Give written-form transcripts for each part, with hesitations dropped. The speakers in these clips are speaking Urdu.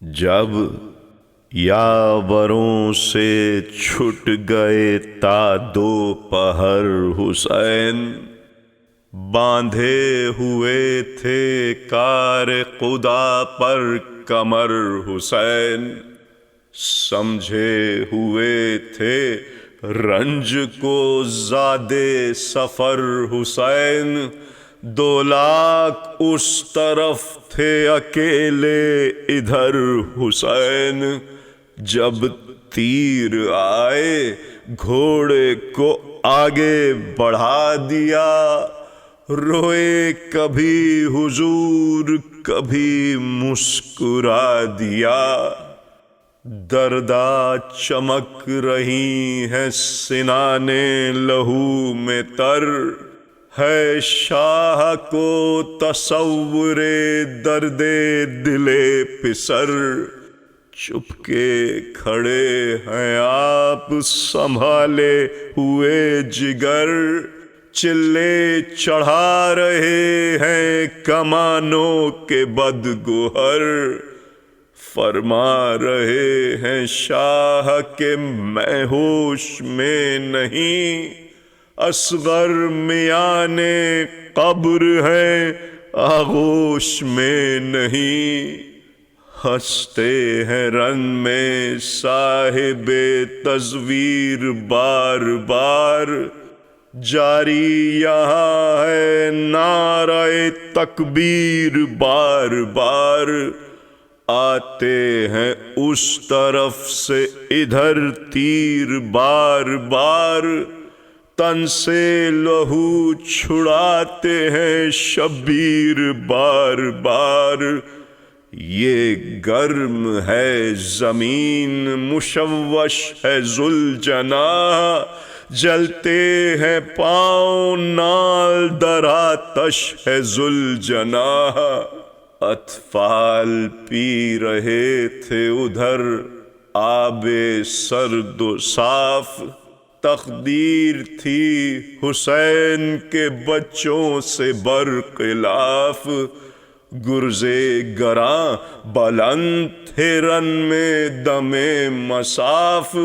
جب یاوروں سے چھٹ گئے تا دوپہر حسین، باندھے ہوئے تھے کار خدا پر کمر حسین، سمجھے ہوئے تھے رنج کو زادے سفر حسین، 2 لاکھ اس طرف تھے اکیلے ادھر حسین، جب تیر آئے گھوڑے کو آگے بڑھا دیا، روئے کبھی حضور کبھی مسکرا دیا، دردا چمک رہی ہیں سنانے لہو میں تر، ہے شاہ کو تصور درد دل پسر، چپ کے کھڑے ہیں آپ سنبھالے ہوئے جگر، چلے چڑھا رہے ہیں کمانوں کے بدگوہر، فرما رہے ہیں شاہ کہ میں ہوش میں نہیں، اصغر میان قبر ہے آغوش میں نہیں، ہنستے ہیں رن میں صاحب تصویر بار بار، جاری یہاں ہے نعرہ تکبیر بار بار، آتے ہیں اس طرف سے ادھر تیر بار بار، تن سے لہو چھڑاتے ہیں شبیر بار بار، یہ گرم ہے زمین مشوش ہے ذوالجناح، جلتے ہیں پاؤں نال در آتش ہے ذوالجناح، اطفال پی رہے تھے ادھر آب سرد و صاف، تقدیر تھی حسین کے بچوں سے برخلاف، گرزے گراں بلند تھے رن میں دم مصاف،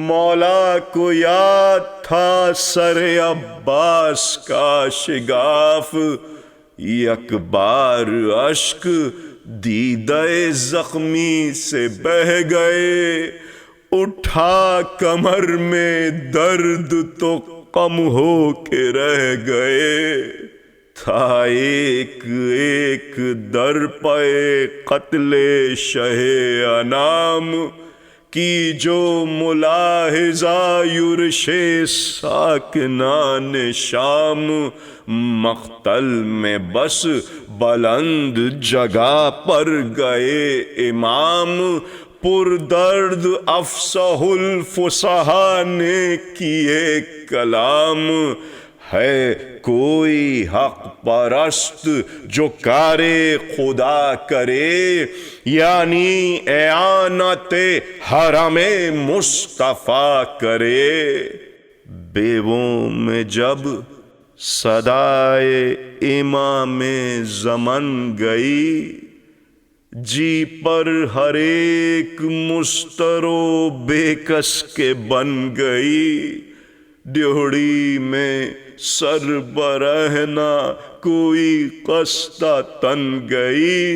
مولا کو یاد تھا سر عباس کا شگاف، یک بار اشک دیدہ زخمی سے بہہ گئے، اٹھا کمر میں درد تو غم ہو کے رہ گئے، تھا ایک ایک در پہ قتل شہ انام، کی جو ملاحظہ یورش ساکنان شام، مقتل میں بس بلند جگہ پر گئے امام، پر درد افصح الفصحاء نے کیے کلام، ہے کوئی حق پرست جو کار خدا کرے، یعنی اعانت حرم مصطفیٰ کرے، بیووں میں جب صدائے امام زمن گئی، جی پر ہر ایک مستر و بے کس کے بن گئی، ڈیوڑی میں سر برہنا کوئی قصہ تن گئی،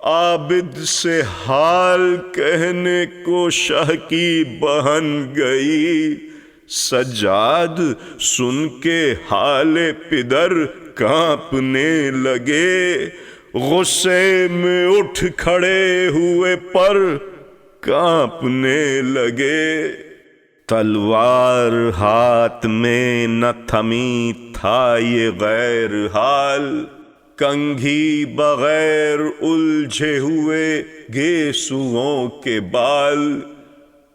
عابد سے حال کہنے کو شاہ کی بہن گئی، سجاد سن کے حال پدر کانپنے لگے، غصے میں اٹھ کھڑے ہوئے پر کانپنے لگے، تلوار ہاتھ میں نہ تھمی تھا یہ غیر حال، کنگھی بغیر الجھے ہوئے گیسوؤں کے بال،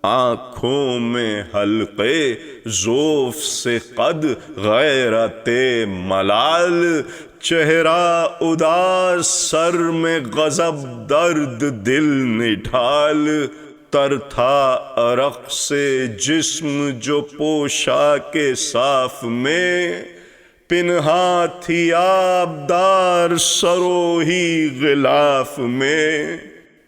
آنکھوں میں حلقے زوف سے قد غیرت ملال، چہرہ اداس سر میں غضب درد دل نڈھال، تر تھا عرق سے جسم جو پوشاک صاف میں، پنہا تھی آبدار سروہی غلاف میں،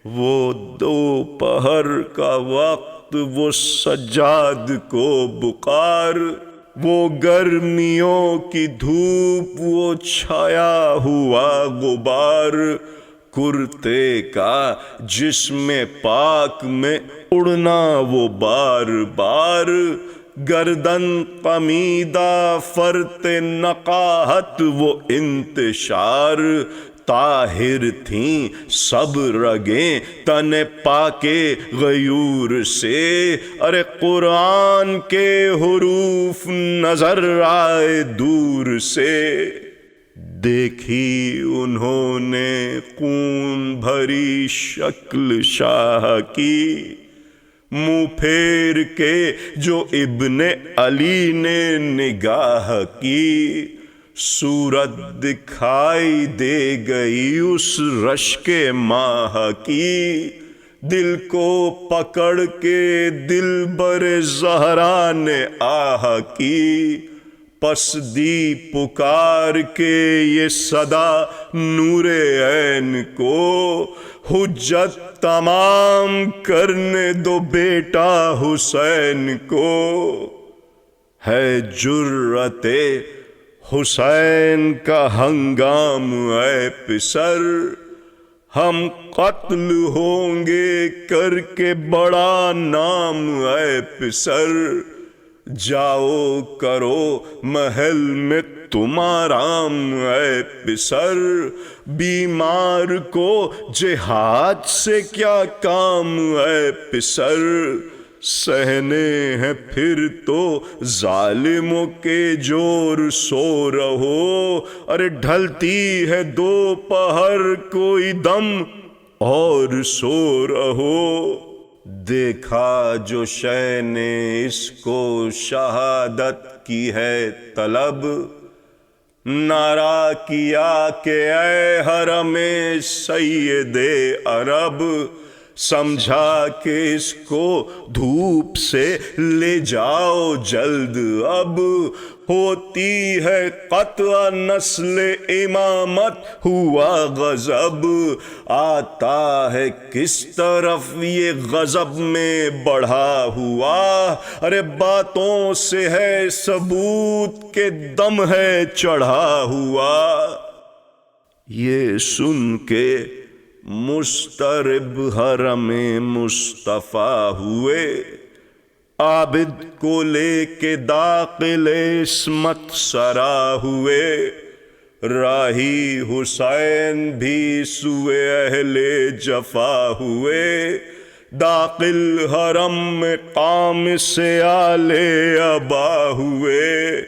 وہ دوپہر کا وقت، وہ سجاد کو بخار، وہ گرمیوں کی دھوپ، وہ چھایا ہوا غبار، کرتے کا جسم پاک میں اڑنا وہ بار بار، گردن قمیدہ فرط نقاہت وہ انتشار، طاہر تھیں سب رگیں تن پاکے غیور سے، ارے قرآن کے حروف نظر آئے دور سے، دیکھی انہوں نے خون بھری شکل شاہ کی، منہ پھیر کے جو ابن علی نے نگاہ کی، صورت دکھائی دے گئی اس رشک ماہ کی، دل کو پکڑ کے دلبر زہرا نے آہ کی، پس دی پکار کے یہ صدا نور عین کو، حجت تمام کرنے دو بیٹا حسین کو، ہے جرأت حسین کا ہنگام اے پسر، ہم قتل ہوں گے کر کے بڑا نام اے پسر، جاؤ کرو محل میں تم آرام اے پسر، بیمار کو جہاد سے کیا کام اے پسر، سہنے ہیں پھر تو ظالموں کے جور سو رہو، ارے ڈھلتی ہے دوپہر کوئی دم اور سو رہو، دیکھا جو شے نے اس کو شہادت کی ہے طلب، نعرہ کیا کہ اے حرم سید عرب، سمجھا کہ اس کو دھوپ سے لے جاؤ جلد اب، ہوتی ہے قطع نسل امامت ہوا غضب، آتا ہے کس طرف یہ غضب میں بڑھا ہوا، ارے باتوں سے ہے ثبوت کہ دم ہے چڑھا ہوا، یہ سن کے مضطرب حرم مصطفیٰ ہوئے، عابد کو لے کے داخل عصمت سرا ہوئے، راہی حسین بھی سوئے اہل جفا ہوئے، داخل حرم میں قام سے آل ابا ہوئے،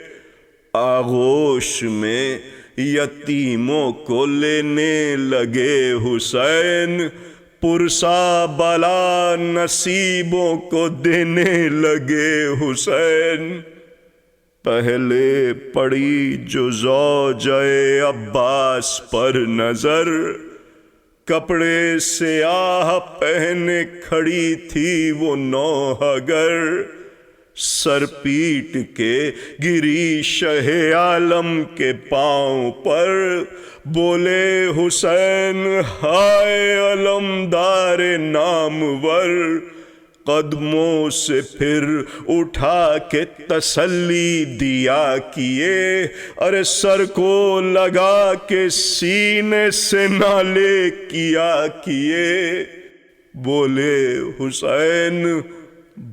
آغوش میں یتیموں کو لینے لگے حسین، پرسا بلا نصیبوں کو دینے لگے حسین، پہلے پڑی جو زوجہ عباس پر نظر، کپڑے سیاہ پہنے کھڑی تھی وہ نوحگر، سر پیٹ کے گری شہ عالم کے پاؤں پر، بولے حسین ہائے علمدار نامور، قدموں سے پھر اٹھا کے تسلی دیا کیے، ارے سر کو لگا کے سینے سے نالے کیا کیے، بولے حسین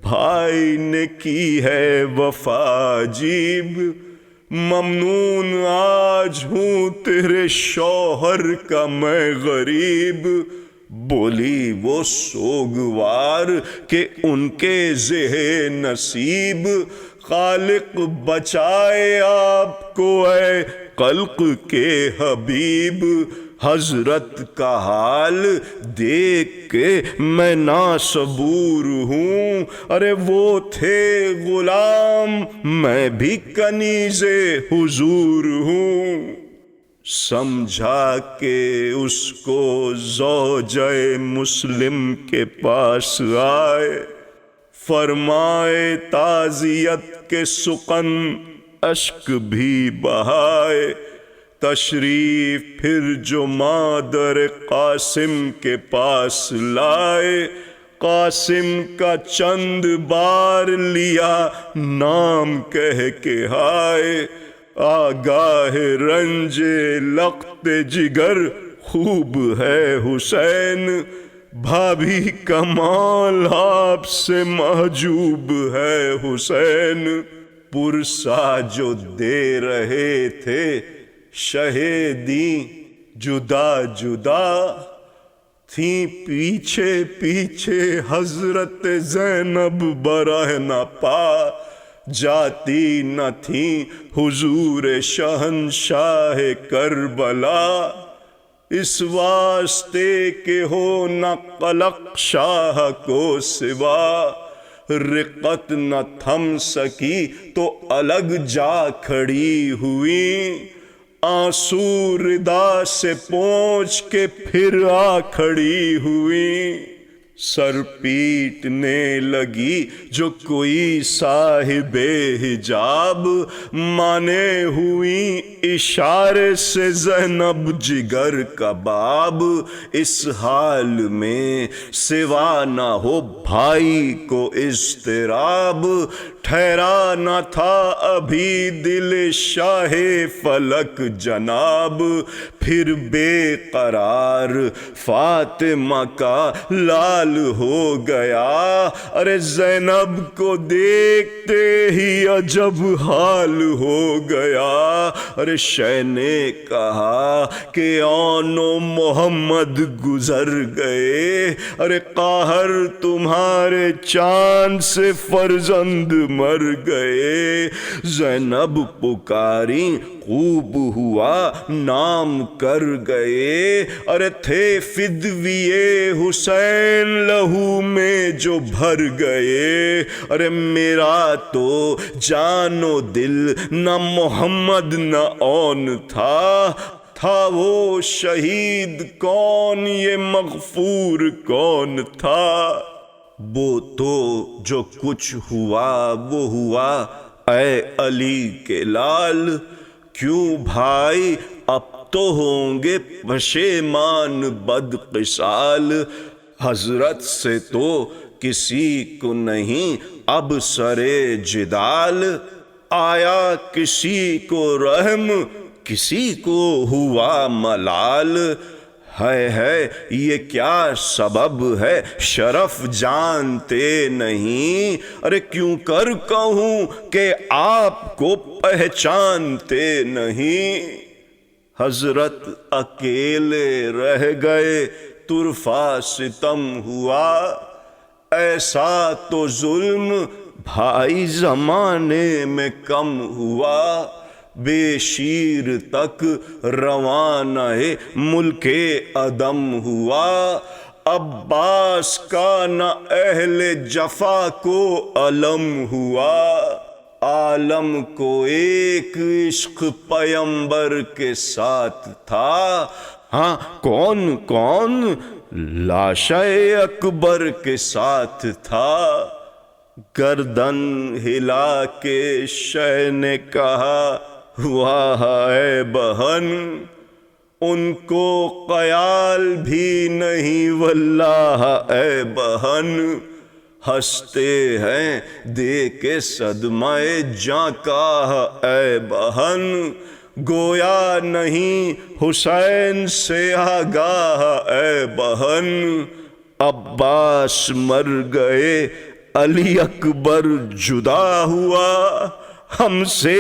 بھائی نے کی ہے وفا عجیب، ممنون آج ہوں تیرے شوہر کا میں غریب، بولی وہ سوگوار کہ ان کے زہ نصیب، خالق بچائے آپ کو اے خلق کے حبیب، حضرت کا حال دیکھ کے میں ناصبور ہوں، ارے وہ تھے غلام میں بھی کنیز حضور ہوں، سمجھا کہ اس کو زوجہ مسلم کے پاس آئے، فرمائے تعزیت کے سخن اشک بھی بہائے، تشریف پھر جو مادر قاسم کے پاس لائے، قاسم کا چند بار لیا نام کہہ کے ہائے، آگاہ رنج لخت جگر خوب ہے حسین، بھابھی کمال آپ سے محجوب ہے حسین، پرسا جو دے رہے تھے شہیدی جدا جدا، تھیں پیچھے پیچھے حضرت زینب برہ نہ پا، جاتی نہ تھیں حضور شہنشاہ کربلا، اس واسطے کہ ہو نہ قلق شاہ کو سوا، رقت نہ تھم سکی تو الگ جا کھڑی ہوئی، آنسو ردا سے پہنچ کے پھر آ کھڑی ہوئی، سر پیٹنے لگی جو کوئی صاحب حجاب، مانے ہوئی اشارے سے زینب جگر کباب، اس حال میں سوا نہ ہو بھائی کو اضطراب، ٹھہرا نہ تھا ابھی دل شاہ فلک جناب، پھر بے قرار فاطمہ کا لال ہو گیا، ارے زینب کو دیکھتے ہی عجب حال ہو گیا، ارے شہ نے کہا کہ آن و محمد گزر گئے، ارے قاہر تمہارے چاند سے فرزند مر گئے، زینب پکاری خوب ہوا نام کر گئے، ارے تھے فدویے حسین لہو میں جو بھر گئے، ارے میرا تو جان و دل نہ محمد نہ اون تھا وہ شہید کون، یہ مغفور کون تھا، وہ تو جو کچھ ہوا وہ ہوا اے علی کے لال، کیوں بھائی اب تو ہوں گے پشیمان بدقسال، حضرت سے تو کسی کو نہیں اب سرے جدال، آیا کسی کو رحم کسی کو ہوا ملال، ہے یہ کیا سبب ہے شرف جانتے نہیں، ارے کیوں کر کہوں کہ آپ کو پہچانتے نہیں، حضرت اکیلے رہ گئے طرفہ ستم ہوا، ایسا تو ظلم بھائی زمانے میں کم ہوا، بے شیر تک روانہ ملک عدم ہوا، عباس کا نہ اہل جفا کو علم ہوا، عالم کو ایک عشق پیمبر کے ساتھ تھا، ہاں کون کون لاشا اکبر کے ساتھ تھا، گردن ہلا کے شہ نے کہا واہ اے بہن، ان کو خیال بھی نہیں واللہ اے بہن، ہنستے ہیں دے کے صدمہ جاں کا اے بہن، گویا نہیں حسین سے آگاہ اے بہن، عباس مر گئے علی اکبر جدا ہوا، ہم سے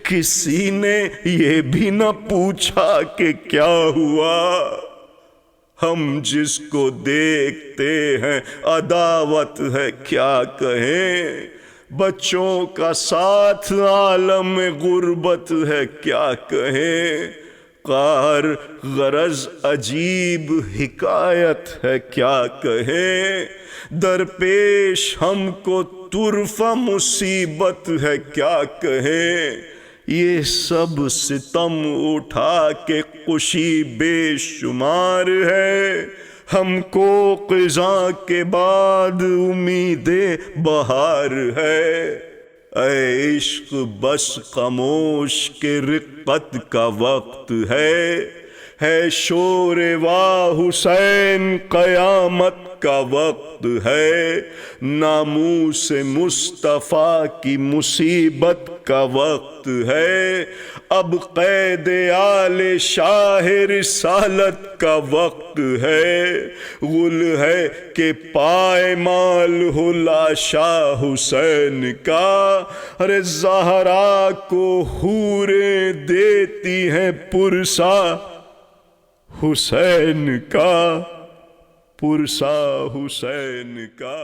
کسی نے یہ بھی نہ پوچھا کہ کیا ہوا، ہم جس کو دیکھتے ہیں عداوت ہے کیا کہیں، بچوں کا ساتھ عالم غربت ہے کیا کہیں، قہر غرض عجیب حکایت ہے کیا کہیں، درپیش ہم کو طرفہ مصیبت ہے کیا کہیں، یہ سب ستم اٹھا کے خوشی بے شمار ہے، ہم کو خزاں کے بعد امید بہار ہے، اے عشق بس خاموش کے رقت کا وقت ہے شور واہ حسین قیامت کا وقت ہے، ناموس مصطفیٰ کی مصیبت کا وقت ہے، اب قید آل شاہ رسالت کا وقت ہے، غل ہے کہ پائمال ہو لاشا حسین کا، ارے زہرا کو حوریں دیتی ہیں پرسا حسین کا، پرسا حسین کا۔